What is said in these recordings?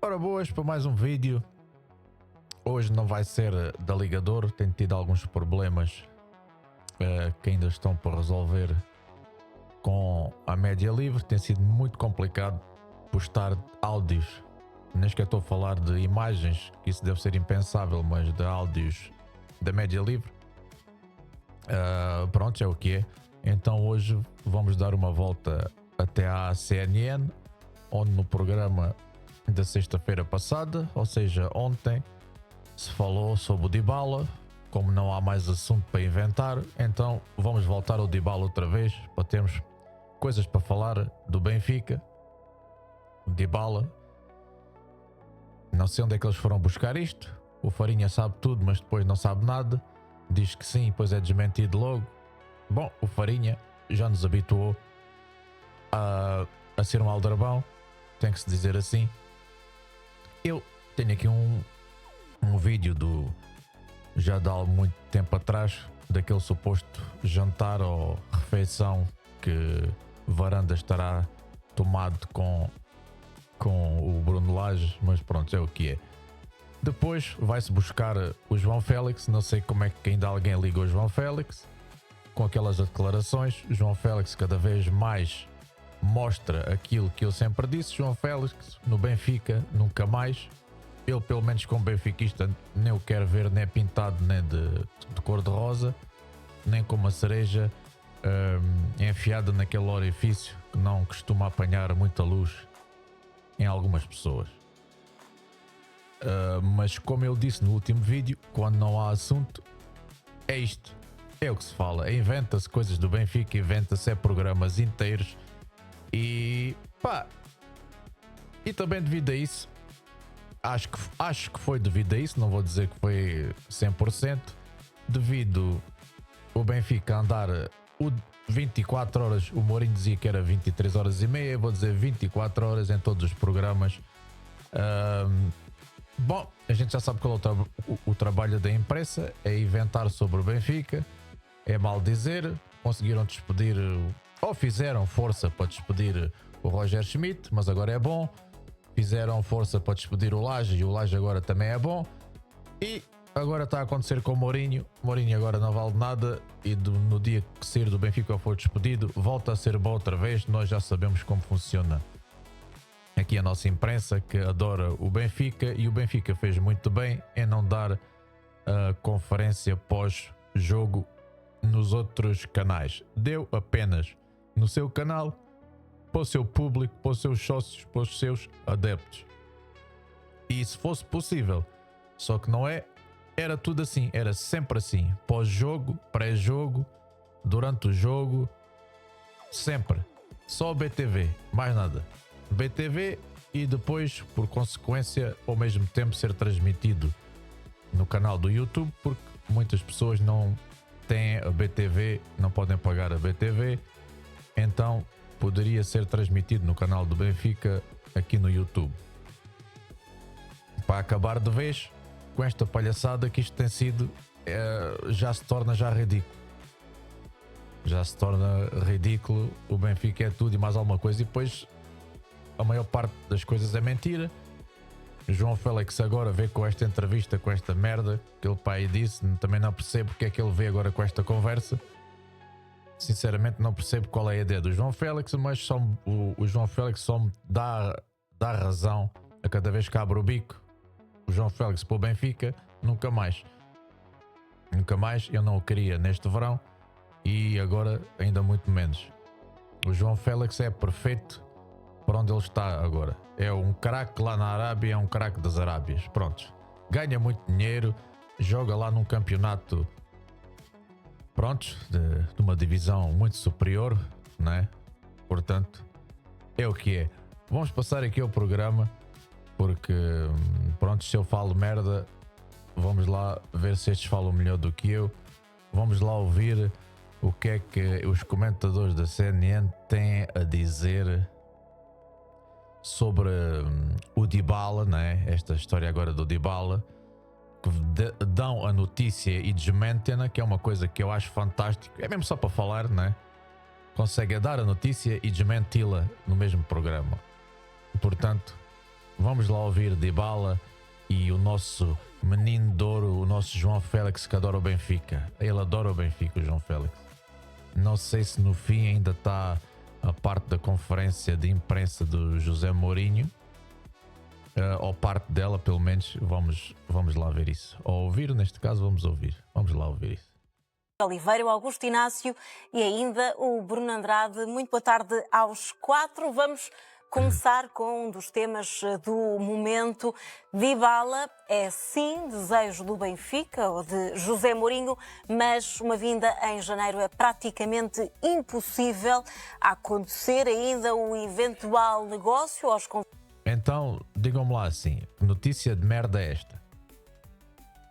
Ora boas para mais um vídeo. Hoje não vai ser da ligador, tenho tido alguns problemas que ainda estão por resolver com a média livre. Tem sido muito complicado postar áudios, nem sequer estou a falar de imagens, que isso deve ser impensável, mas de áudios da média livre. Pronto, é o que é. Então hoje vamos dar uma volta até à CNN, onde no programa da sexta-feira passada, ou seja, ontem, se falou sobre o Dybala. Como não há mais assunto para inventar, então vamos voltar ao Dybala outra vez, para termos coisas para falar do Benfica. O Dybala, não sei onde é que eles foram buscar isto. O Farinha sabe tudo, mas depois não sabe nada. Diz que sim, depois é desmentido logo. Bom, o Farinha já nos habituou a ser um aldrabão, tem que se dizer assim. Eu tenho aqui um vídeo já de há muito tempo atrás, daquele suposto jantar ou refeição que Varanda estará tomado com o Bruno Lage, mas pronto, é o que é. Depois vai-se buscar o João Félix. Não sei como é que ainda alguém liga o João Félix com aquelas declarações. O João Félix cada vez mais mostra aquilo que eu sempre disse. João Félix no Benfica nunca mais. Eu, pelo menos como benfiquista, nem o quero ver nem pintado nem de cor de rosa, nem com uma cereja enfiada naquele orifício que não costuma apanhar muita luz em algumas pessoas. Mas como eu disse no último vídeo, quando não há assunto, é isto, é o que se fala. Inventa-se coisas do Benfica, inventa-se programas inteiros e pá, e também devido a isso, acho que foi devido a isso, não vou dizer que foi 100%, devido o Benfica andar 24 horas, o Mourinho dizia que era 23 horas e meia, eu vou dizer 24 horas em todos os programas. Bom, a gente já sabe qual é o trabalho da imprensa, é inventar sobre o Benfica, é mal dizer. Conseguiram despedir, ou fizeram força para despedir o Roger Schmidt, mas agora é bom. Fizeram força para despedir o Lage e o Lage agora também é bom. E agora está a acontecer com o Mourinho. Mourinho agora não vale nada e no dia que sair do Benfica ou for despedido, volta a ser bom outra vez. Nós já sabemos como funciona aqui a nossa imprensa, que adora o Benfica, e o Benfica fez muito bem em não dar a conferência pós-jogo nos outros canais. Deu apenas no seu canal, para o seu público, para os seus sócios, para os seus adeptos. E se fosse possível, só que não é, era tudo assim, era sempre assim, pós-jogo, pré-jogo, durante o jogo, sempre, só BTV, mais nada. BTV e depois, por consequência, ao mesmo tempo ser transmitido no canal do YouTube, porque muitas pessoas não têm a BTV, não podem pagar a BTV, então poderia ser transmitido no canal do Benfica aqui no YouTube. Para acabar de vez com esta palhaçada que isto tem sido, já se torna ridículo. Já se torna ridículo. O Benfica é tudo e mais alguma coisa, e depois a maior parte das coisas é mentira. O João Félix agora vê com esta entrevista, com esta merda que ele pai disse, também não percebo porque é que ele vê agora com esta conversa. Sinceramente não percebo qual é a ideia do João Félix, mas só, o João Félix só me dá razão a cada vez que abre o bico. O João Félix para o Benfica, nunca mais. Nunca mais, eu não o queria neste verão e agora ainda muito menos. O João Félix é perfeito para onde ele está agora. É um craque lá na Arábia, é um craque das Arábias. Pronto. Ganha muito dinheiro, joga lá num campeonato, prontos, de uma divisão muito superior, né? Portanto, é o que é. Vamos passar aqui ao programa, porque, pronto, se eu falo merda, vamos lá ver se estes falam melhor do que eu. Vamos lá ouvir o que é que os comentadores da CNN têm a dizer sobre o Dybala, né? Esta história agora do Dybala, que dão a notícia e desmentem-na, que é uma coisa que eu acho fantástico. É mesmo só para falar, né? Consegue dar a notícia e desmenti-la no mesmo programa. Portanto, vamos lá ouvir Dybala e o nosso menino de ouro, o nosso João Félix, que adora o Benfica. Ele adora o Benfica, o João Félix. Não sei se no fim ainda está a parte da conferência de imprensa do José Mourinho, ou parte dela, pelo menos. Vamos lá ver isso. Ou ouvir, neste caso, vamos ouvir. Vamos lá ouvir isso. Oliveira, o Augusto Inácio e ainda o Bruno Andrade. Muito boa tarde aos quatro. Vamos começar com um dos temas do momento. Dybala é sim desejo do Benfica ou de José Mourinho, mas uma vinda em janeiro é praticamente impossível acontecer. Ainda o eventual negócio aos... Então, digam-me lá assim, que notícia de merda é esta?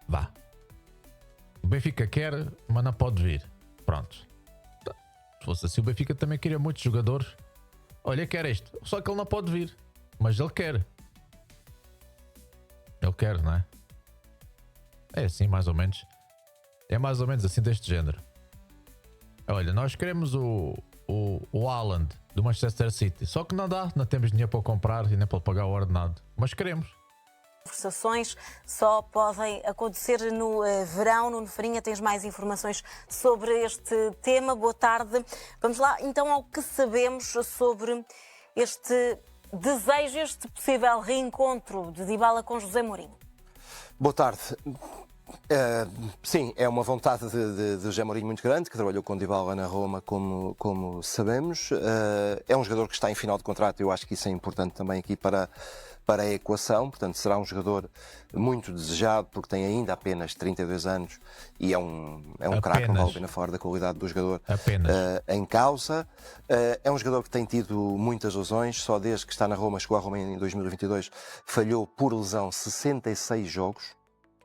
Vá. O Benfica quer, mas não pode vir. Pronto. Se fosse assim, o Benfica também queria muitos jogadores. Olha, quer este. Só que ele não pode vir. Mas ele quer. Ele quer, não é? É assim, mais ou menos. É mais ou menos assim deste género. Olha, nós queremos o Haaland do Manchester City. Só que não dá. Não temos dinheiro para o comprar e nem para pagar o ordenado. Mas queremos. Conversações só podem acontecer no verão. Nuno Farinha, tens mais informações sobre este tema. Boa tarde. Vamos lá então ao que sabemos sobre este desejo, este possível reencontro de Dybala com José Mourinho. Boa tarde. Sim, é uma vontade de José Mourinho muito grande, que trabalhou com Dybala na Roma, como sabemos. É um jogador que está em final de contrato, eu acho que isso é importante também aqui para a equação. Portanto, será um jogador muito desejado, porque tem ainda apenas 32 anos e é um craque, não vale a pena falar da qualidade do jogador em causa. É um jogador que tem tido muitas lesões, só desde que está na Roma, chegou à Roma em 2022, falhou por lesão 66 jogos.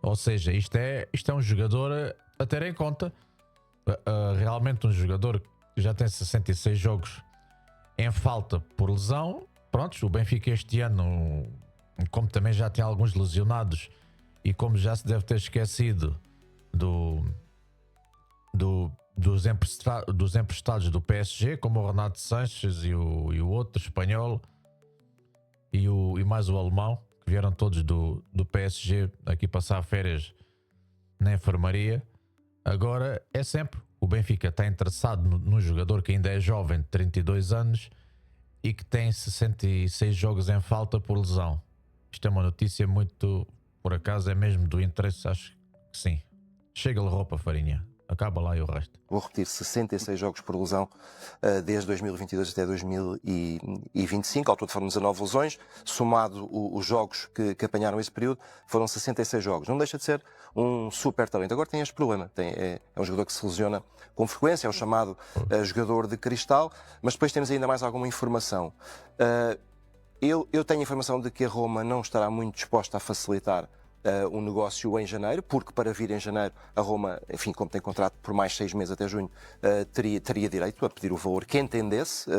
Ou seja, isto é um jogador a ter em conta. Realmente um jogador que já tem 66 jogos em falta por lesão. Pronto, o Benfica este ano, como também já tem alguns lesionados e como já se deve ter esquecido dos emprestados do PSG, como o Renato Sanches e o outro espanhol e mais o alemão, que vieram todos do PSG aqui passar férias na enfermaria. Agora é sempre, o Benfica está interessado num jogador que ainda é jovem, de 32 anos, e que tem 66 jogos em falta por lesão. Isto é uma notícia muito, por acaso, é mesmo do interesse, acho que sim. Chega-lhe roupa, Farinha. Acaba lá e o resto. Vou repetir, 66 jogos por lesão desde 2022 até 2025. Ao todo foram 19 lesões. Somado os jogos que apanharam esse período, foram 66 jogos. Não deixa de ser um super talento. Agora tem este problema. É um jogador que se lesiona com frequência, é o chamado jogador de cristal. Mas depois temos ainda mais alguma informação. Eu tenho a informação de que a Roma não estará muito disposta a facilitar um negócio em janeiro, porque para vir em janeiro a Roma, enfim, como tem contrato por mais 6 meses até junho, teria direito a pedir o valor que entendesse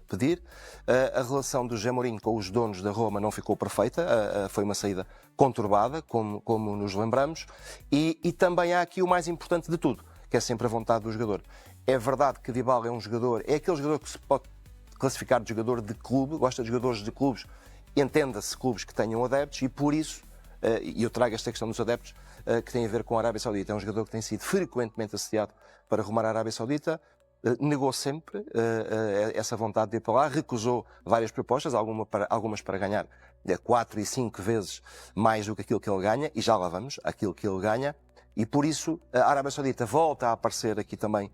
pedir. A relação do José Mourinho com os donos da Roma não ficou perfeita, foi uma saída conturbada, como nos lembramos, e também há aqui o mais importante de tudo, que é sempre a vontade do jogador. É verdade que Dybala é um jogador, é aquele jogador que se pode classificar de jogador de clube, gosta de jogadores de clubes, entenda-se clubes que tenham adeptos, e por isso e eu trago esta questão dos adeptos que tem a ver com a Arábia Saudita. É um jogador que tem sido frequentemente assediado para rumar à Arábia Saudita, negou sempre essa vontade de ir para lá, recusou várias propostas, algumas para ganhar 4 e 5 vezes mais do que aquilo que ele ganha, e já lá vamos, aquilo que ele ganha, e por isso a Arábia Saudita volta a aparecer aqui também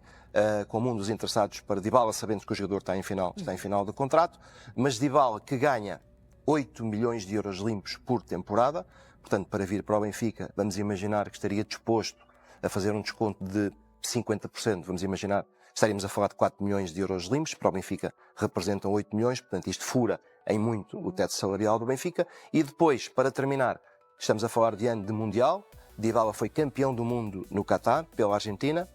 como um dos interessados para Dybala, sabendo que o jogador está em final de contrato, mas Dybala que ganha 8 milhões de euros limpos por temporada. Portanto, para vir para o Benfica, vamos imaginar que estaria disposto a fazer um desconto de 50%. Vamos imaginar, estaríamos a falar de 4 milhões de euros limpos. Para o Benfica representam 8 milhões. Portanto, isto fura em muito o teto salarial do Benfica. E depois, para terminar, estamos a falar de ano de Mundial. Dybala foi campeão do mundo no Qatar, pela Argentina.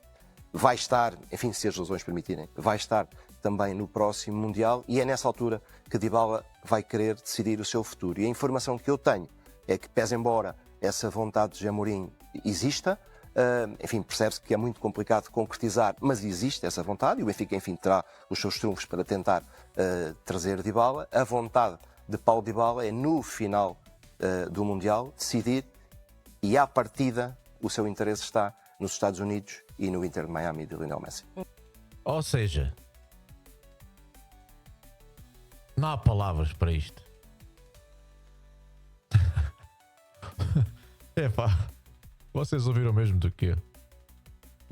Vai estar, enfim, se as lesões permitirem, vai estar também no próximo Mundial. E é nessa altura que Dybala vai querer decidir o seu futuro. E a informação que eu tenho é que, pese embora essa vontade de José Mourinho exista, enfim, percebe-se que é muito complicado concretizar, mas existe essa vontade, e o Benfica, enfim, terá os seus trunfos para tentar trazer Dybala. A vontade de Paulo Dybala é, no final do Mundial, decidir, e à partida o seu interesse está nos Estados Unidos e no Inter de Miami de Lionel Messi. Ou seja, não há palavras para isto. Epá, vocês ouviram mesmo do que eu?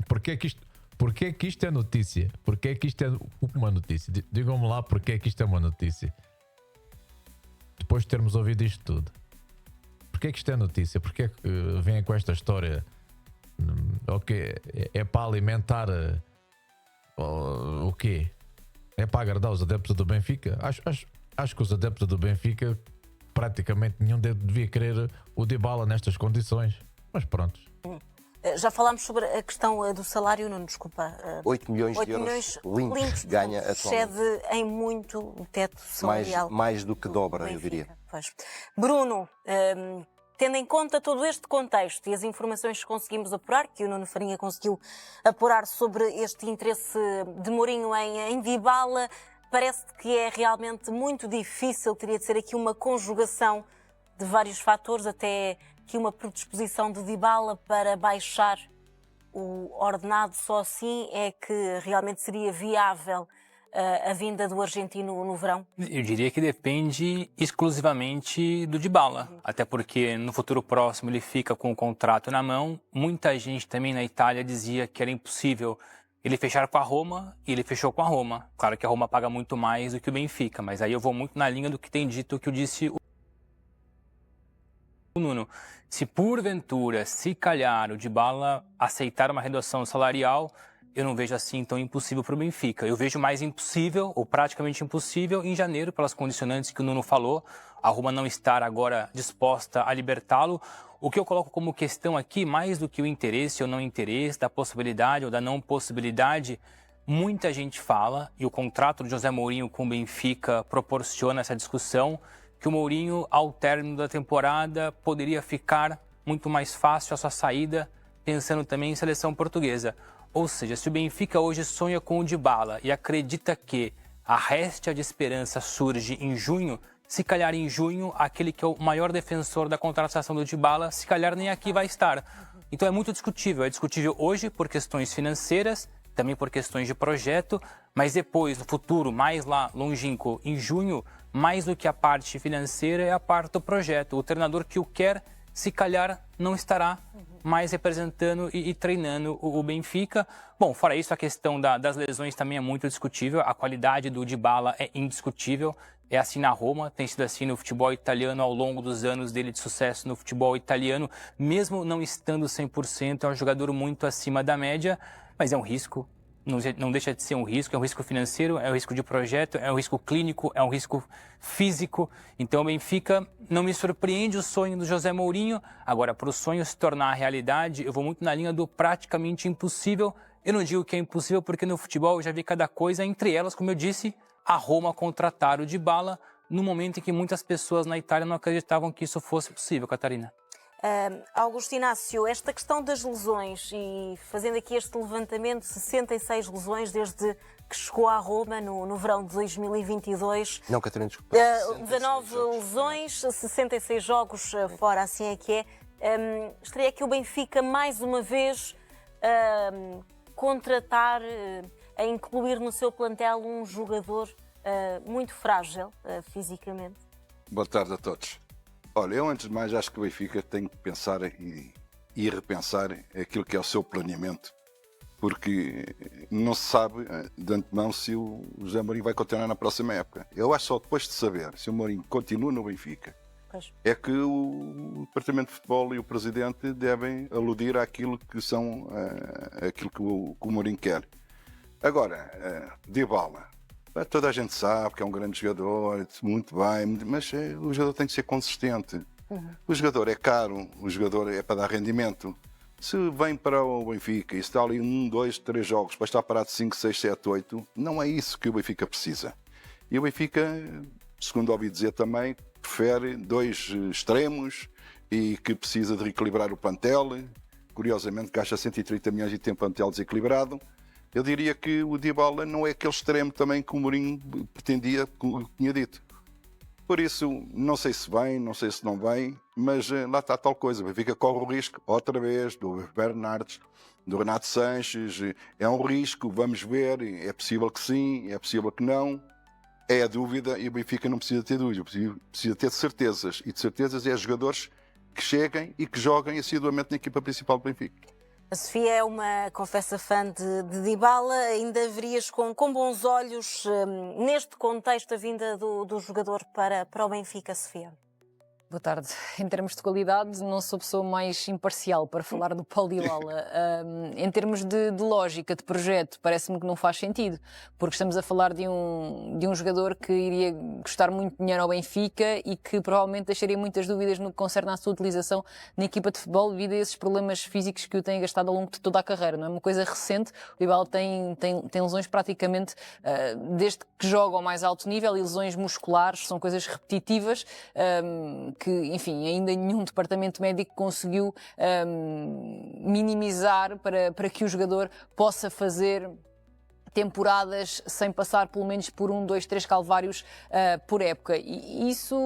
Porquê é que isto é notícia? Porquê é que isto é uma notícia? Digam-me lá porquê é que isto é uma notícia. Depois de termos ouvido isto tudo. Porquê é que isto é notícia? Porquê é que vêm com esta história? Ok, é para alimentar o quê? É para agradar os adeptos do Benfica? Acho que os adeptos do Benfica praticamente nenhum devia querer o Dybala nestas condições. Mas pronto. Já falámos sobre a questão do salário, não desculpa. 8 milhões de euros limpos ganha atualmente. Excede em muito o teto salarial. Mais do que dobra, eu diria. Pois. Bruno, tendo em conta todo este contexto e as informações que conseguimos apurar, que o Nuno Farinha conseguiu apurar sobre este interesse de Mourinho em Dybala, parece que é realmente muito difícil, teria de ser aqui uma conjugação de vários fatores, até que uma predisposição de Dybala para baixar o ordenado, só assim é que realmente seria viável a vinda do argentino no verão? Eu diria que depende exclusivamente do Dybala, até porque no futuro próximo ele fica com o contrato na mão. Muita gente também na Itália dizia que era impossível ele fechar com a Roma, e ele fechou com a Roma. Claro que a Roma paga muito mais do que o Benfica, mas aí eu vou muito na linha do que tem dito, que eu disse o Nuno. Se porventura, se calhar, o Dybala aceitar uma redução salarial, eu não vejo assim tão impossível para o Benfica. Eu vejo mais impossível, ou praticamente impossível, em janeiro, pelas condicionantes que o Nuno falou, a Roma não estar agora disposta a libertá-lo. O que eu coloco como questão aqui, mais do que o interesse ou não interesse, da possibilidade ou da não possibilidade, muita gente fala, e o contrato do José Mourinho com o Benfica proporciona essa discussão, que o Mourinho, ao término da temporada, poderia ficar muito mais fácil a sua saída, pensando também em seleção portuguesa. Ou seja, se o Benfica hoje sonha com o Dybala e acredita que a réstia de esperança surge em junho, se calhar em junho, aquele que é o maior defensor da contratação do Dybala, se calhar nem aqui vai estar. Então é muito discutível. É discutível hoje por questões financeiras, também por questões de projeto, mas depois, no futuro, mais lá longínquo, em junho, mais do que a parte financeira é a parte do projeto. O treinador que o quer, se calhar, não estará mais representando e treinando o Benfica. Bom, fora isso, a questão das lesões também é muito discutível. A qualidade do Dybala é indiscutível. É assim na Roma, tem sido assim no futebol italiano ao longo dos anos dele de sucesso no futebol italiano. Mesmo não estando 100%, é um jogador muito acima da média, mas é um risco. Não deixa de ser um risco financeiro, é um risco de projeto, é um risco clínico, é um risco físico. Então o Benfica não me surpreende o sonho do José Mourinho. Agora, para o sonho se tornar realidade, eu vou muito na linha do praticamente impossível. Eu não digo que é impossível porque no futebol eu já vi cada coisa, entre elas, como eu disse, a Roma contratar o Dybala no momento em que muitas pessoas na Itália não acreditavam que isso fosse possível, Catarina. Augusto Inácio, esta questão das lesões, e fazendo aqui este levantamento, 66 lesões desde que chegou à Roma no verão de 2022. Não, Catarina, desculpa. 19 lesões, 66 jogos fora, assim é que é. Estaria aqui o Benfica, mais uma vez, contratar, a incluir no seu plantel um jogador muito frágil fisicamente? Boa tarde a todos. Olha, eu antes de mais acho que o Benfica tem que pensar e repensar aquilo que é o seu planeamento, porque não se sabe de antemão se o José Mourinho vai continuar na próxima época. Eu acho só depois de saber se o Mourinho continua no Benfica, é que o Departamento de Futebol e o Presidente devem aludir àquilo que são aquilo que o Mourinho quer. Agora, Dybala. Toda a gente sabe que é um grande jogador, muito bem, mas o jogador tem que ser consistente. O jogador é caro, o jogador é para dar rendimento. Se vem para o Benfica e está ali 1, 2, 3 jogos para estar parado 5, 6, 7, 8, não é isso que o Benfica precisa. E o Benfica, segundo ouvi dizer também, prefere 2 extremos e que precisa de reequilibrar o plantel. Curiosamente, gasta 130 milhões e tem plantel desequilibrado. Eu diria que o Dybala não é aquele extremo também que o Mourinho pretendia, tinha dito. Por isso, não sei se vem, não sei se não vem, mas lá está tal coisa. O Benfica corre o risco, outra vez, do Bernardes, do Renato Sanches. É um risco, vamos ver. É possível que sim, é possível que não. É a dúvida e o Benfica não precisa ter dúvida, precisa ter certezas. E de certezas é jogadores que cheguem e que joguem assiduamente na equipa principal do Benfica. A Sofia é uma confessa fã de Dybala. Ainda verias com bons olhos, neste contexto, a vinda do jogador para o Benfica, Sofia? Boa tarde. Em termos de qualidade, não sou a pessoa mais imparcial para falar do Paulo Dybala. Em termos de lógica, de projeto, parece-me que não faz sentido, porque estamos a falar de um jogador que iria custar muito dinheiro ao Benfica e que provavelmente deixaria muitas dúvidas no que concerne à sua utilização na equipa de futebol devido a esses problemas físicos que o têm gastado ao longo de toda a carreira. Não é uma coisa recente. O Dybala tem lesões praticamente desde que joga ao mais alto nível, e lesões musculares, são coisas repetitivas, que, enfim, ainda nenhum departamento médico conseguiu minimizar para que o jogador possa fazer temporadas sem passar pelo menos por 1, 2, 3 calvários por época. E isso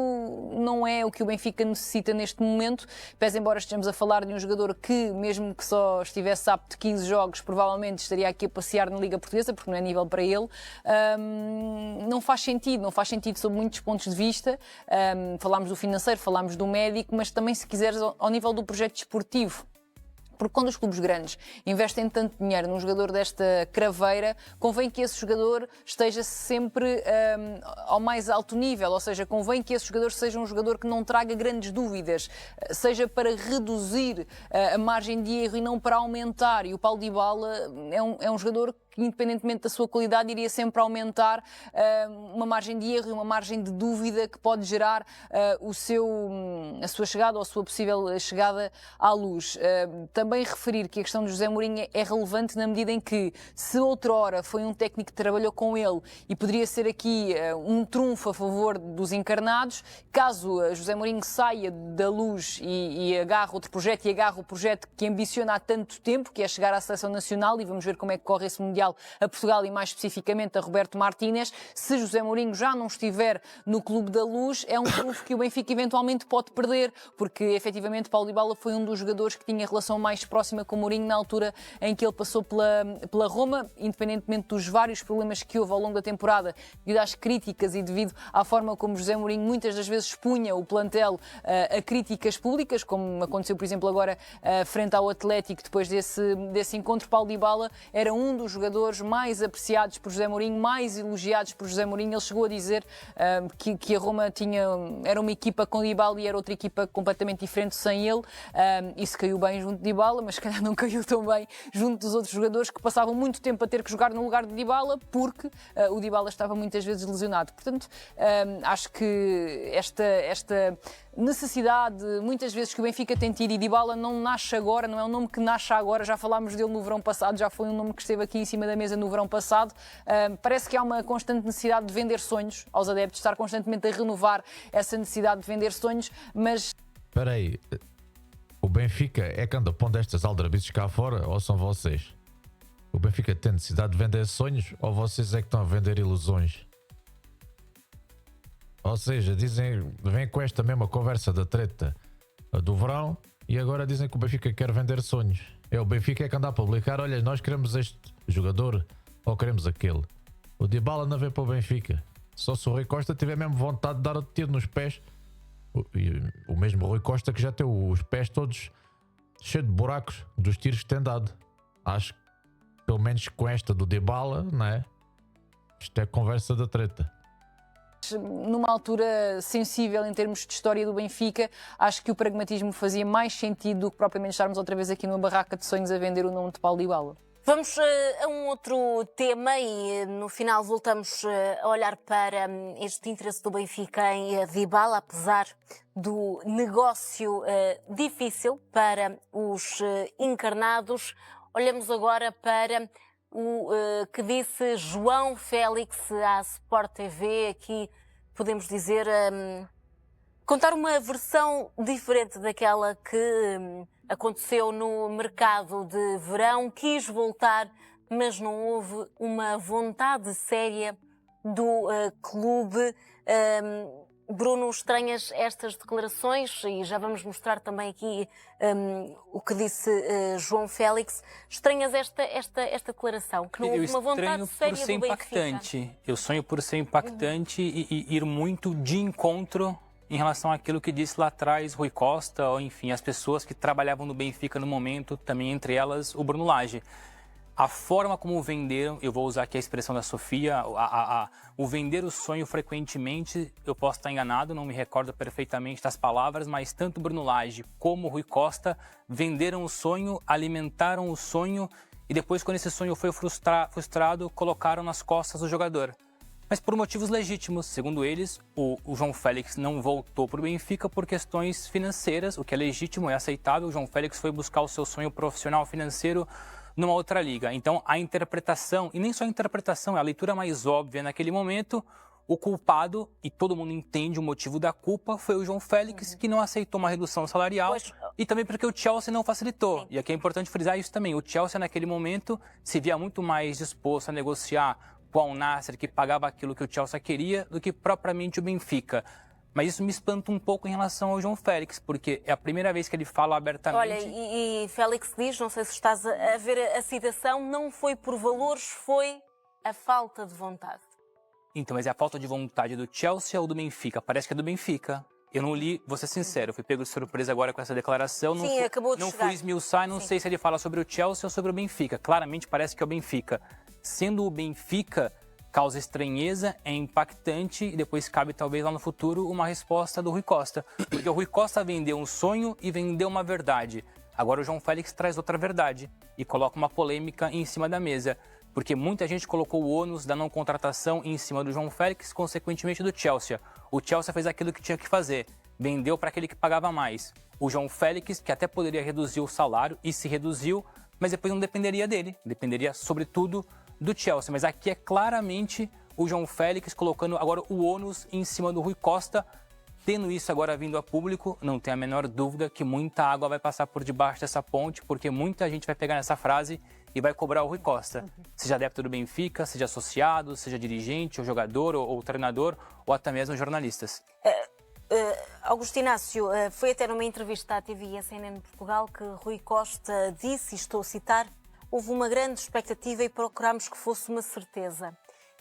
não é o que o Benfica necessita neste momento, pese embora estejamos a falar de um jogador que, mesmo que só estivesse apto de 15 jogos, provavelmente estaria aqui a passear na Liga Portuguesa, porque não é nível para ele. Não faz sentido sob muitos pontos de vista. Falámos do financeiro, falámos do médico, mas também, se quiseres, ao nível do projeto desportivo. Porque quando os clubes grandes investem tanto dinheiro num jogador desta craveira, convém que esse jogador esteja sempre ao mais alto nível, ou seja, convém que esse jogador seja um jogador que não traga grandes dúvidas, seja para reduzir a margem de erro e não para aumentar. E o Paulo Dybala é um jogador que, independentemente da sua qualidade, iria sempre aumentar uma margem de erro e uma margem de dúvida que pode gerar a sua chegada ou a sua possível chegada à luz. Também referir que a questão de José Mourinho é relevante na medida em que, se outrora foi um técnico que trabalhou com ele e poderia ser aqui um trunfo a favor dos encarnados, caso José Mourinho saia da Luz e agarre outro projeto, e agarre o projeto que ambiciona há tanto tempo, que é chegar à Seleção Nacional, e vamos ver como é que corre esse Mundial a Portugal e mais especificamente a Roberto Martínez, se José Mourinho já não estiver no Clube da Luz, é um trunfo que o Benfica eventualmente pode perder, porque efetivamente Paulo Dybala foi um dos jogadores que tinha relação mais próxima com o Mourinho na altura em que ele passou pela Roma, independentemente dos vários problemas que houve ao longo da temporada, devido às críticas e devido à forma como José Mourinho muitas das vezes expunha o plantel a críticas públicas, como aconteceu, por exemplo, agora frente ao Atlético. Depois desse encontro, Paulo Dybala era um dos jogadores mais apreciados por José Mourinho, mais elogiados por José Mourinho. Ele chegou a dizer que a Roma era uma equipa com Dybala e era outra equipa completamente diferente sem ele. Isso caiu bem junto de Dybala, mas se calhar não caiu tão bem junto dos outros jogadores que passavam muito tempo a ter que jogar no lugar de Dybala, porque o Dybala estava muitas vezes lesionado. Portanto, acho que esta necessidade, muitas vezes, que o Benfica tem tido, e Dybala não nasce agora, não é um nome que nasce agora, já falámos dele no verão passado, já foi um nome que esteve aqui em cima da mesa no verão passado. Parece que há uma constante necessidade de vender sonhos aos adeptos, estar constantemente a renovar essa necessidade de vender sonhos, mas... Espera aí, o Benfica é que anda pondo estas aldrabices cá fora, ou são vocês? O Benfica tem necessidade de vender sonhos, ou vocês é que estão a vender ilusões? Ou seja, vem com esta mesma conversa da treta do verão e agora dizem que o Benfica quer vender sonhos. É o Benfica que anda a publicar: olha, nós queremos este jogador ou queremos aquele. O Dybala não vem para o Benfica. Só se o Rui Costa tiver mesmo vontade de dar o tiro nos pés. O mesmo Rui Costa que já tem os pés todos cheios de buracos dos tiros que tem dado. Acho que pelo menos com esta do Dybala, não é? Isto é conversa da treta. Numa altura sensível em termos de história do Benfica, acho que o pragmatismo fazia mais sentido do que propriamente estarmos outra vez aqui numa barraca de sonhos a vender o nome de Paulo Dybala. Vamos a um outro tema e no final voltamos a olhar para este interesse do Benfica em Dybala, apesar do negócio difícil para os encarnados. Olhamos agora para o que disse João Félix à Sport TV. Aqui podemos dizer, contar uma versão diferente daquela que aconteceu no mercado de verão. Quis voltar, mas não houve uma vontade séria do clube. Bruno, estranhas estas declarações e já vamos mostrar também aqui o que disse João Félix. Estranhas esta declaração, que não houve uma vontade séria do Benfica? Impactante. Eu sonho por ser impactante e ir muito de encontro em relação àquilo que disse lá atrás Rui Costa, ou enfim, as pessoas que trabalhavam no Benfica no momento, também entre elas o Bruno Lage. A forma como venderam, eu vou usar aqui a expressão da Sofia, o vender o sonho frequentemente, eu posso estar enganado, não me recordo perfeitamente das palavras, mas tanto Bruno Lage como Rui Costa venderam o sonho, alimentaram o sonho e depois, quando esse sonho foi frustrado, colocaram nas costas do jogador. Mas por motivos legítimos, segundo eles, o João Félix não voltou para o Benfica por questões financeiras, o que é legítimo, é aceitável. O João Félix foi buscar o seu sonho profissional financeiro numa outra liga. Então, a interpretação, e nem só a interpretação, é a leitura mais óbvia naquele momento, o culpado, e todo mundo entende o motivo da culpa, foi o João Félix, que não aceitou uma redução salarial, e também porque o Chelsea não facilitou. E aqui é importante frisar isso também. O Chelsea, naquele momento, se via muito mais disposto a negociar com o Al Nassr, que pagava aquilo que o Chelsea queria, do que propriamente o Benfica. Mas isso me espanta um pouco em relação ao João Félix, porque é a primeira vez que ele fala abertamente... Olha, e Félix diz, não sei se estás a ver a citação, não foi por valores, foi a falta de vontade. Então, mas é a falta de vontade do Chelsea ou do Benfica? Parece que é do Benfica. Eu não li, vou ser sincero, fui pego de surpresa agora com essa declaração. Sim, acabou de chegar. Não fui esmiuçar, não sei se ele fala sobre o Chelsea ou sobre o Benfica. Claramente parece que é o Benfica. Sendo o Benfica... causa estranheza, é impactante e depois cabe talvez lá no futuro uma resposta do Rui Costa. Porque o Rui Costa vendeu um sonho e vendeu uma verdade. Agora o João Félix traz outra verdade e coloca uma polêmica em cima da mesa. Porque muita gente colocou o ônus da não contratação em cima do João Félix, consequentemente do Chelsea. O Chelsea fez aquilo que tinha que fazer, vendeu para aquele que pagava mais. O João Félix, que até poderia reduzir o salário e se reduziu, mas depois não dependeria dele, dependeria sobretudo do Chelsea, mas aqui é claramente o João Félix colocando agora o ônus em cima do Rui Costa. Tendo isso agora vindo a público, não tem a menor dúvida que muita água vai passar por debaixo dessa ponte, porque muita gente vai pegar nessa frase e vai cobrar o Rui Costa. Seja adepto do Benfica, seja associado, seja dirigente, ou jogador, ou treinador, ou até mesmo jornalistas. Augusto Inácio, foi até numa entrevista à TV e à CNN Portugal que Rui Costa disse, e estou a citar, houve uma grande expectativa e procurámos que fosse uma certeza.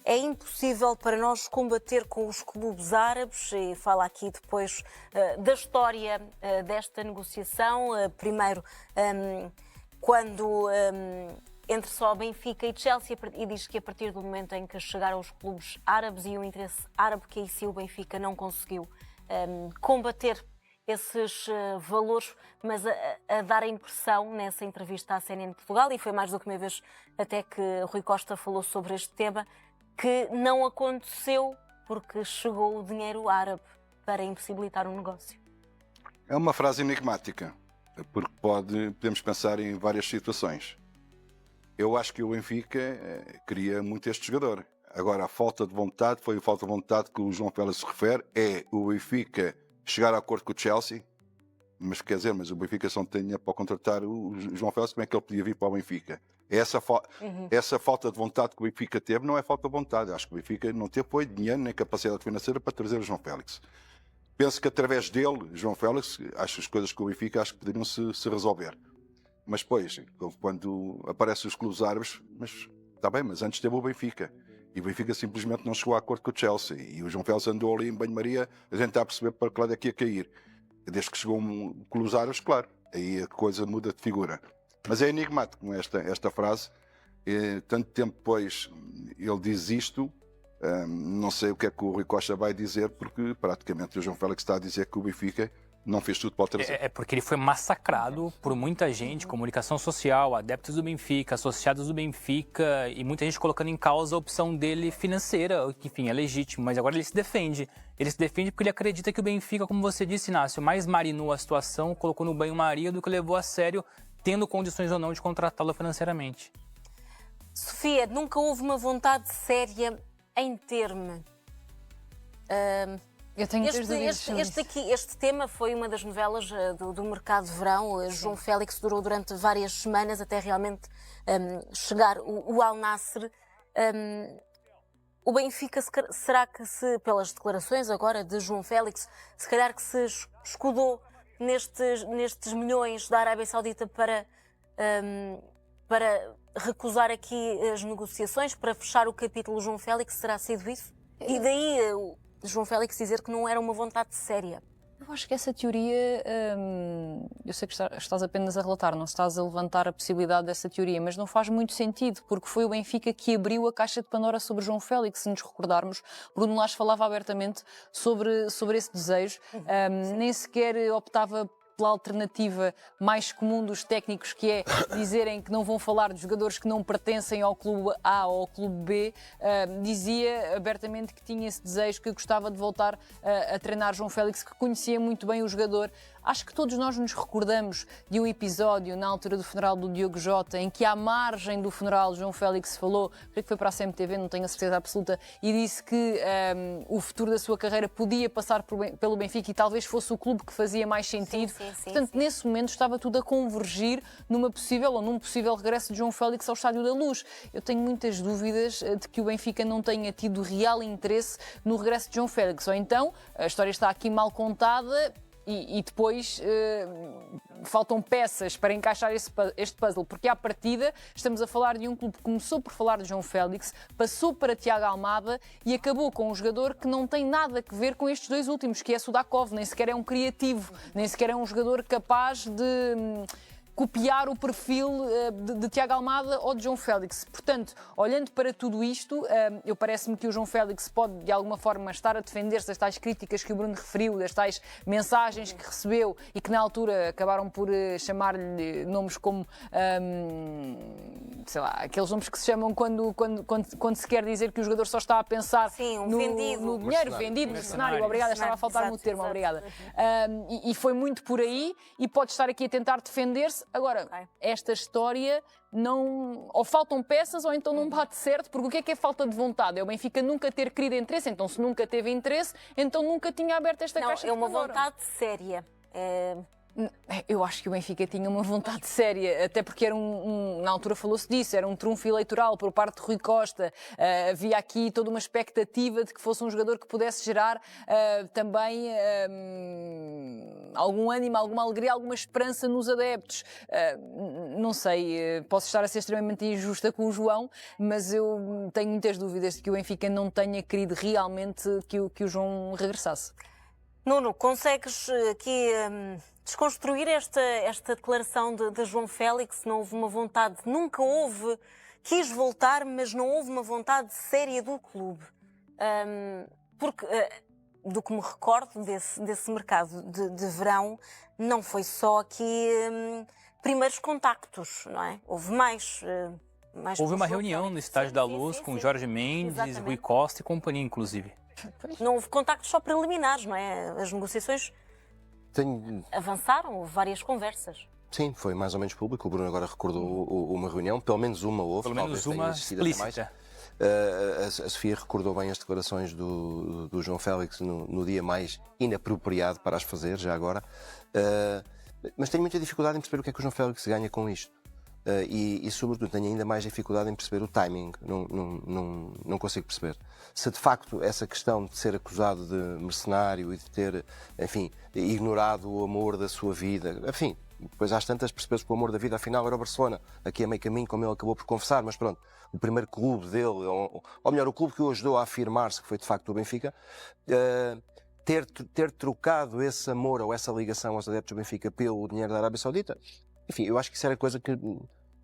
É impossível para nós combater com os clubes árabes, e fala aqui depois da história desta negociação. Primeiro, quando entre só Benfica e Chelsea, e diz que a partir do momento em que chegaram os clubes árabes e o interesse árabe, que aí sim o Benfica não conseguiu combater esses valores, mas a dar a impressão nessa entrevista à CNN Portugal, e foi mais do que uma vez até que Rui Costa falou sobre este tema, que não aconteceu porque chegou o dinheiro árabe para impossibilitar o negócio. É uma frase enigmática, porque podemos pensar em várias situações. Eu acho que o Benfica queria muito este jogador. Agora, a falta de vontade, foi a falta de vontade que o João Félix se refere, é o Benfica chegar a acordo com o Chelsea, mas quer dizer, mas o Benfica só não tinha para contratar o João Félix, como é que ele podia vir para o Benfica? Essa falta de vontade que o Benfica teve não é falta de vontade. Acho que o Benfica não teve apoio, dinheiro nem capacidade financeira para trazer o João Félix. Penso que através dele, João Félix, acho que as coisas com o Benfica acho que poderiam se resolver. Mas depois, quando aparecem os clubes árabes, mas está bem, mas antes teve o Benfica. E o Benfica simplesmente não chegou a acordo com o Chelsea. E o João Félix andou ali em banho-maria a tentar perceber para que lado é que ia cair. Desde que chegou um clube árabes, claro, aí a coisa muda de figura. Mas é enigmático esta frase. Tanto tempo depois ele diz isto, não sei o que é que o Rui Costa vai dizer, porque praticamente o João Félix está a dizer que o Benfica não fez tudo para o trazer. É porque ele foi massacrado por muita gente, comunicação social, adeptos do Benfica, associados do Benfica, e muita gente colocando em causa a opção dele financeira, que enfim, é legítimo, mas agora ele se defende. Ele se defende porque ele acredita que o Benfica, como você disse, Inácio, mais marinou a situação, colocou no banho-maria do que levou a sério, tendo condições ou não de contratá-lo financeiramente. Sofia, nunca houve uma vontade séria em ter-me. Eu tenho este tema foi uma das novelas do mercado de verão. João Félix durou durante várias semanas até realmente chegar o Al Nassr. O Benfica, será que pelas declarações agora de João Félix, se calhar que se escudou nestes milhões da Arábia Saudita para recusar aqui as negociações, para fechar o capítulo João Félix, terá sido isso? E daí o João Félix dizer que não era uma vontade séria. Eu acho que essa teoria, eu sei que estás apenas a relatar, não estás a levantar a possibilidade dessa teoria, mas não faz muito sentido, porque foi o Benfica que abriu a caixa de Pandora sobre João Félix, se nos recordarmos. Bruno Lage falava abertamente sobre esse desejo, nem sequer optava pela alternativa mais comum dos técnicos, que é dizerem que não vão falar de jogadores que não pertencem ao clube A ou ao clube B. Dizia abertamente que tinha esse desejo, que gostava de voltar a treinar João Félix, que conhecia muito bem o jogador. Acho que todos nós nos recordamos de um episódio na altura do funeral do Diogo Jota, em que à margem do funeral João Félix falou, creio que foi para a CMTV, não tenho a certeza absoluta, e disse que o futuro da sua carreira podia passar pelo Benfica e talvez fosse o clube que fazia mais sentido. Portanto, nesse momento estava tudo a convergir num possível regresso de João Félix ao Estádio da Luz. Eu tenho muitas dúvidas de que o Benfica não tenha tido real interesse no regresso de João Félix. Ou então, a história está aqui mal contada e depois faltam peças para encaixar este puzzle, porque à partida estamos a falar de um clube que começou por falar de João Félix, passou para Tiago Almada e acabou com um jogador que não tem nada a ver com estes dois últimos, que é Sudakov, nem sequer é um criativo, nem sequer é um jogador capaz de copiar o perfil de Tiago Almada ou de João Félix. Portanto, olhando para tudo isto, parece-me que o João Félix pode, de alguma forma, estar a defender-se das tais críticas que o Bruno referiu, das tais mensagens que recebeu e que, na altura, acabaram por chamar-lhe nomes como, sei lá, aqueles nomes que se chamam quando se quer dizer que o jogador só está a pensar no dinheiro, vendido, mercenário. Obrigada, estava a faltar-me o termo, obrigada. E foi muito por aí e pode estar aqui a tentar defender-se. Agora, esta história ou faltam peças ou então não bate certo, porque o que é falta de vontade? É o Benfica nunca ter querido interesse, então se nunca teve interesse, então nunca tinha aberto esta caixa de Pandora. É uma vontade séria. Eu acho que o Benfica tinha uma vontade séria, até porque era na altura falou-se disso, era um trunfo eleitoral por parte de Rui Costa. Havia aqui toda uma expectativa de que fosse um jogador que pudesse gerar também algum ânimo, alguma alegria, alguma esperança nos adeptos. Não sei, posso estar a ser extremamente injusta com o João, mas eu tenho muitas dúvidas de que o Benfica não tenha querido realmente que o João regressasse. Nuno, consegues aqui desconstruir esta declaração de João Félix? Não houve uma vontade, nunca houve, quis voltar, mas não houve uma vontade séria do clube. Porque, do que me recordo desse mercado de verão, não foi só aqui primeiros contactos, não é? Houve mais. Houve uma reunião no Estádio da Luz com Jorge Mendes, Rui Costa e companhia, inclusive. Não houve contactos só preliminares, não é? As negociações avançaram, houve várias conversas. Sim, foi mais ou menos público. O Bruno agora recordou uma reunião, pelo menos uma houve. Pelo menos uma explícita. A Sofia recordou bem as declarações do João Félix no dia mais inapropriado para as fazer, já agora. Mas tenho muita dificuldade em perceber o que é que o João Félix ganha com isto. E sobretudo tenho ainda mais dificuldade em perceber o timing, não consigo perceber. Se de facto essa questão de ser acusado de mercenário e de ter, enfim, ignorado o amor da sua vida, enfim, depois às tantas percebeu-se que o amor da vida afinal era o Barcelona, aqui a meio caminho, como ele acabou por confessar, mas pronto, o primeiro clube dele, ou melhor, o clube que o ajudou a afirmar-se, que foi de facto o Benfica, ter trocado esse amor ou essa ligação aos adeptos do Benfica pelo dinheiro da Arábia Saudita. Enfim, eu acho que isso era coisa que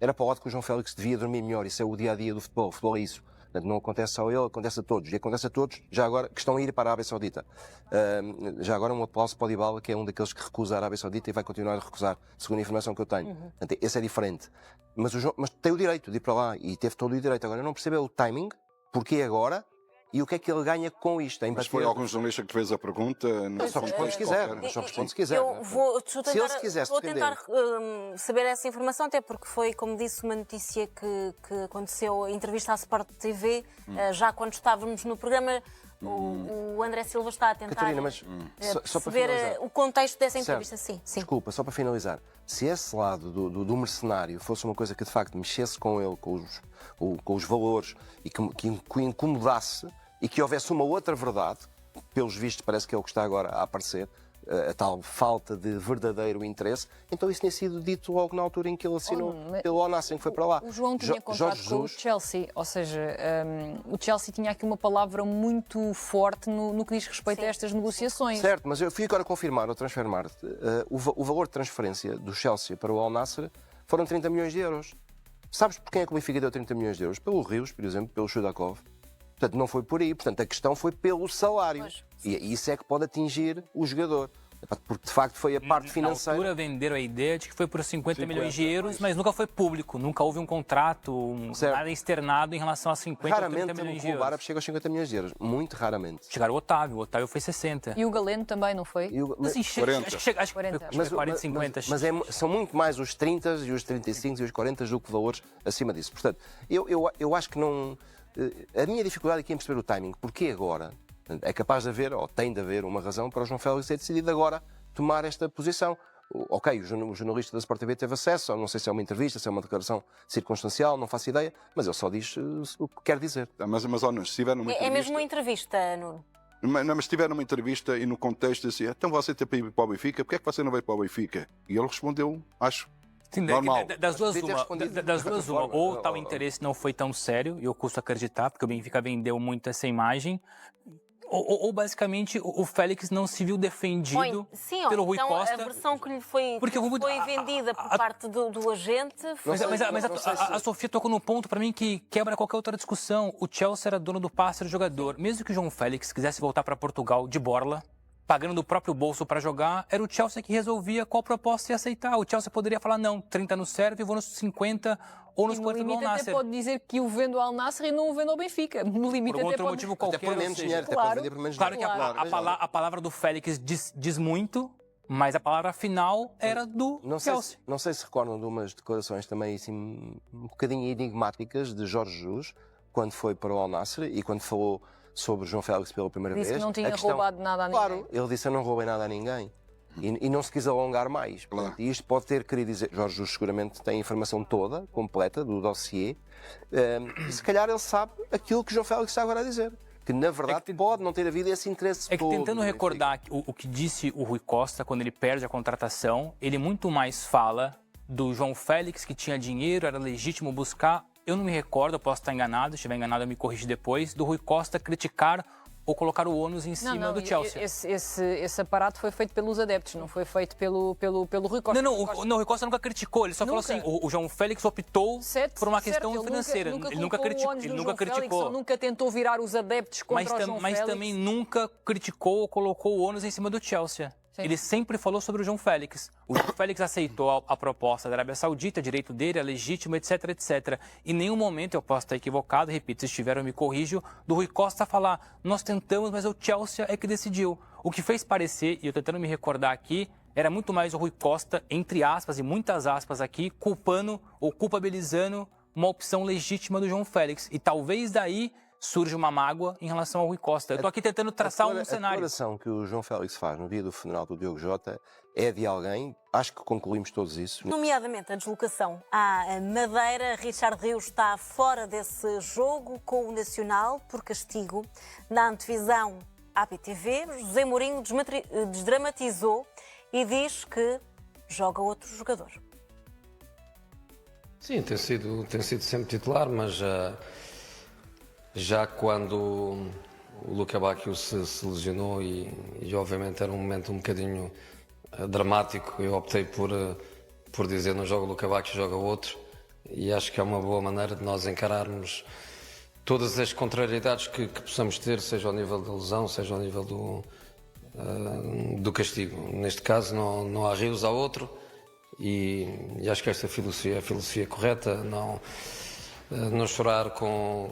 era para o lado que o João Félix devia dormir melhor. Isso é o dia-a-dia do futebol. O futebol é isso. Portanto, não acontece só a ele, acontece a todos. E acontece a todos, já agora, que estão a ir para a Arábia Saudita. Já agora um aplauso para o Dybala, que é um daqueles que recusa a Arábia Saudita e vai continuar a recusar, segundo a informação que eu tenho. Portanto, esse é diferente. Mas tem o direito de ir para lá e teve todo o direito. Agora, eu não percebo o timing, porque agora, e o que é que ele ganha com isto? Mas foi algum jornalista que fez a pergunta? Só responde se quiser. Só responde se quiser. Vou tentar saber essa informação, até porque foi, como disse, uma notícia que aconteceu, a entrevista à Sport TV, já quando estávamos no programa. O André Silva está a tentar Catarina, mas só para perceber finalizar. o contexto dessa Certo. entrevista. Sim, sim. Desculpa, só para finalizar. Se esse lado do mercenário fosse uma coisa que de facto mexesse com ele, com os valores e que incomodasse e que houvesse uma outra verdade, pelos vistos parece que é o que está agora a aparecer, a tal falta de verdadeiro interesse, então isso tinha sido dito logo na altura em que ele assinou pelo Al Nassr, que foi para lá. O João tinha contrato com o Chelsea, ou seja, o Chelsea tinha aqui uma palavra muito forte no que diz respeito a estas negociações. Certo, mas eu fui agora confirmar, ao Transfermarkt, o valor de transferência do Chelsea para o Al Nassr foram 30 milhões de euros. Sabes por quem é que o Benfica deu 30 milhões de euros? Pelo Rios, por exemplo, pelo Chudakov. Portanto, não foi por aí. Portanto, a questão foi pelo salário. Pois. E isso é que pode atingir o jogador. Porque, de facto, foi a parte financeira. Na altura venderam a ideia de que foi por 50 milhões de euros, mas nunca foi público. Nunca houve um contrato, nada externado em relação a 50 ou 30 Raramente milhões de o clube euros. árabe chega aos 50 milhões de euros. Muito raramente. Chegaram o Otávio foi 60. E o Galeno também, não foi? Mas, sim, 40. acho que chega 40. Mas, 40, 50. São muito mais os 30 e os 35 e os 40 do que valores acima disso. Portanto, eu acho que não... A minha dificuldade aqui é em perceber o timing. Porque agora? É capaz de haver, ou tem de haver, uma razão para o João Félix ter decidido agora tomar esta posição. Ok, o jornalista da Sport TV teve acesso, não sei se é uma entrevista, se é uma declaração circunstancial, não faço ideia, mas ele só diz o que quer dizer. Mas ó, Nuno, se estiver numa É entrevista... mesmo uma entrevista, Nuno. Mas se estiver numa entrevista e no contexto assim, então você tem para ir para o Benfica, porquê é que você não veio para o Benfica? E ele respondeu, acho, Sim, normal. Das duas, Devia ter uma. respondido Das de duas, outra uma. forma. Ou tal interesse não foi tão sério, e eu custo acreditar, porque o Benfica vendeu muito essa imagem. Ou basicamente o Félix não se viu defendido pelo Rui então Costa. a versão que lhe foi vendida por parte do agente foi... Mas a Sofia tocou no ponto para mim que quebra qualquer outra discussão. O Chelsea era dono do passe do jogador. Mesmo que o João Félix quisesse voltar para Portugal de borla, pagando do próprio bolso para jogar, era o Chelsea que resolvia qual proposta ia aceitar. O Chelsea poderia falar, não, 30 nos serve, vou nos 50 ou nos 40 do Al limite até Nassr. pode dizer que o vendo ao Al Nassr e não o vendo ao Benfica. No limite Por até outro pode... motivo Até qualquer. por menos ou seja, dinheiro, até claro. pode vender por menos Claro que dinheiro. a palavra do Félix diz muito, mas a palavra final era do Chelsea. Não sei se recordam de umas declarações também assim, um bocadinho enigmáticas de Jorge Jesus, quando foi para o Al Nassr e quando falou sobre João Félix pela primeira Disse vez. que não tinha a questão- roubado nada a ninguém. Claro, ele disse eu não roubei nada a ninguém. E não se quis alongar mais. Claro. Portanto, e isto pode ter querido dizer. Jorge Jesus seguramente tem a informação toda, completa, do dossiê. E se calhar ele sabe aquilo que João Félix está agora a dizer. Que na verdade pode não ter havido esse interesse É que todo. tentando recordar o que disse o Rui Costa quando ele perde a contratação, ele muito mais fala do João Félix que tinha dinheiro, era legítimo buscar. Eu não me recordo, eu posso estar enganado, se estiver enganado eu me corrijo depois, do Rui Costa criticar ou colocar o ônus em cima do Chelsea. Esse aparato foi feito pelos adeptos, não foi feito pelo Rui Costa. Não, o Rui Costa nunca criticou, ele só falou assim, o João Félix optou por uma questão financeira. Ele nunca criticou. Ele nunca tentou virar os adeptos contra o João Mas Félix. também nunca criticou ou colocou o ônus em cima do Chelsea. Sim. Ele sempre falou sobre o João Félix. O João Félix aceitou a proposta da Arábia Saudita, direito dele, é legítimo, etc, etc. Em nenhum momento, eu posso estar equivocado, repito, se estiver eu me corrijo, do Rui Costa falar, nós tentamos, mas o Chelsea é que decidiu. O que fez parecer, e eu tentando me recordar aqui, era muito mais o Rui Costa, entre aspas e muitas aspas aqui, culpando ou culpabilizando uma opção legítima do João Félix. E talvez daí surge uma mágoa em relação ao Rui Costa. Eu estou aqui tentando traçar um cenário. A declaração que o João Félix faz no dia do funeral do Diogo Jota é de alguém, acho que concluímos todos isso. Nomeadamente a deslocação à Madeira. Richard Rios está fora desse jogo com o Nacional por castigo. Na antevisão à PTV, José Mourinho desdramatizou e diz que joga outro jogador. Sim, tem sido sempre titular, mas já quando o Luca Bacchio se lesionou e obviamente era um momento um bocadinho dramático, eu optei por dizer não joga o Luca Bacchio, joga outro, e acho que é uma boa maneira de nós encararmos todas as contrariedades que possamos ter, seja ao nível da lesão, seja ao nível do castigo. Neste caso não há rios, há outro, e acho que esta filosofia é a filosofia correta, não chorar com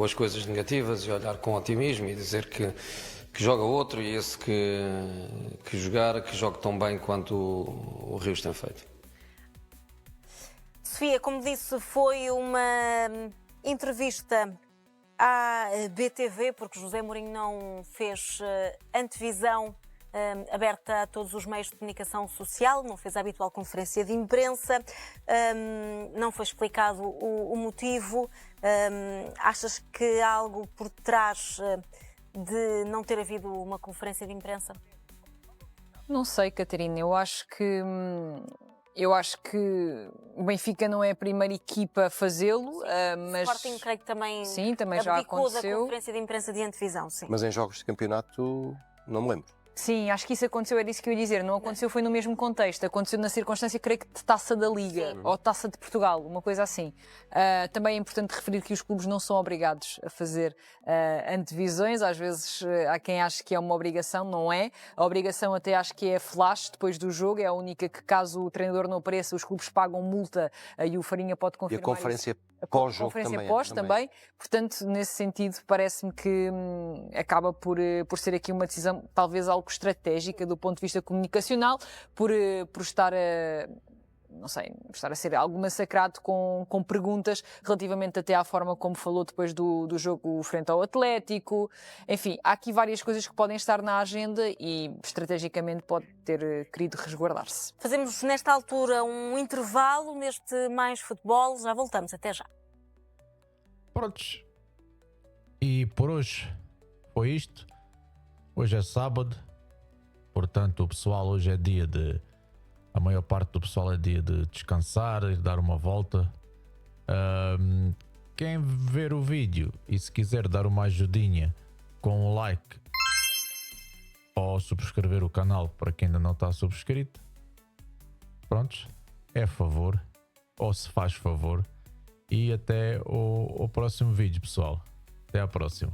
as coisas negativas e olhar com otimismo e dizer que joga outro, e esse que jogar, que jogue tão bem quanto o Rios tem feito. Sofia, como disse, foi uma entrevista à BTV, porque José Mourinho não fez antevisão aberta a todos os meios de comunicação social, não fez a habitual conferência de imprensa, não foi explicado o motivo. Achas que há algo por trás de não ter havido uma conferência de imprensa? Não sei, Catarina, eu acho que o Benfica não é a primeira equipa a fazê-lo, mas O Sporting, creio que também, também já abdicou da aconteceu. conferência de imprensa de antevisão, sim. Mas em jogos de campeonato, não me lembro. Sim, acho que isso aconteceu, era isso que eu ia dizer. Não aconteceu, foi no mesmo contexto. Aconteceu na circunstância, creio que de Taça da Liga ou Taça de Portugal, uma coisa assim. Também é importante referir que os clubes não são obrigados a fazer antevisões. Às vezes há quem ache que é uma obrigação, não é. A obrigação até acho que é flash depois do jogo. É a única que, caso o treinador não apareça, os clubes pagam multa e o Farinha pode E confirmar a conferência isso. pós-jogo Conferência também. pós também. Portanto, nesse sentido, parece-me que acaba por ser aqui uma decisão talvez algo estratégica do ponto de vista comunicacional, por estar não sei, estar a ser algo massacrado com perguntas relativamente até à forma como falou depois do jogo frente ao Atlético. Enfim, há aqui várias coisas que podem estar na agenda e estrategicamente pode ter querido resguardar-se. Fazemos nesta altura um intervalo neste Mais Futebol, já voltamos, até já. Prontos. E por hoje foi isto. Hoje é sábado. Portanto, o pessoal hoje é dia de... A maior parte do pessoal é dia de descansar e dar uma volta. Quem ver o vídeo e se quiser dar uma ajudinha com um like ou subscrever o canal para quem ainda não está subscrito, prontos, é favor ou se faz favor. E até o próximo vídeo, pessoal. Até à próxima.